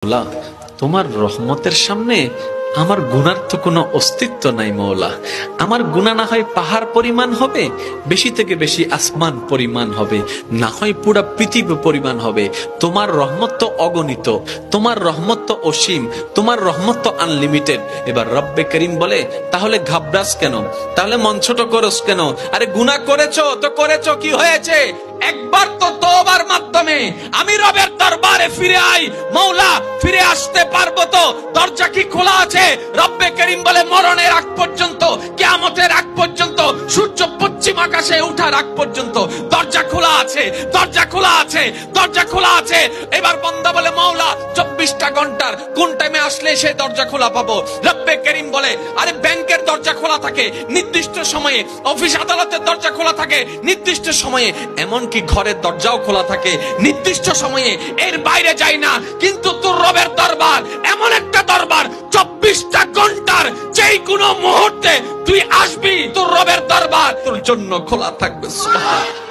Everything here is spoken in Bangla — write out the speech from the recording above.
মৌলা, তোমার রহমতের সামনে আমার গুনার তো কোনো অস্তিত্ব নাই মৌলা। আমার গুনাহ না হয় পাহাড় পরিমাণ হবে, বেশি থেকে বেশি আসমান পরিমাণ হবে, না হয় পুরা পৃথিবী পরিমাণ হবে। তোমার রহমত তো অগণিত, তোমার রহমত তো অসীম, তোমার রহমত তো আনলিমিটেড। এবার রব্বে করিম বলে, তাহলে ঘাবড়াস কেন, তাহলে মন ছোট করস কেন? আরে গুনাহ করেছো তো করেছো, কি হয়েছে? একবার তো তওবার মাধ্যমে আমি রবের দরবারে ফিরে আই। মৌলা, ফিরে আসতে পারবো তো? দরজা কি খোলা আছে? রব্বে করিম বলে, মরণের আগ পর্যন্ত, কিয়ামতের আগ পর্যন্ত, সূর্য পশ্চিম আকাশে ওঠার আগ পর্যন্ত দরজা খোলা আছে, দরজা খোলা আছে, দরজা খোলা আছে। এবার বান্দা বলে, মৌলা 24টা ঘন্টার কোন টাইমে আসলে সেই দরজা খোলা পাবো? রব্বে করিম বলে, আরে ব্যাংকের দরজা খোলা থাকে নির্দিষ্ট সময়ে, অফিস আদালতের দরজা খোলা থাকে নির্দিষ্ট সময়ে, এমনকি ঘরের দরজাও খোলা থাকে নির্দিষ্ট সময়ে, এর বাইরে যাই না। কিন্তু তোর রবের দরবার এমন একটা দরবার, 24টা ঘন্টার যেই কোনো মুহূর্তে তুই আসবি, তোর রবের দরবার তোর জন্য খোলা থাকবে। সুবহানাল্লাহ।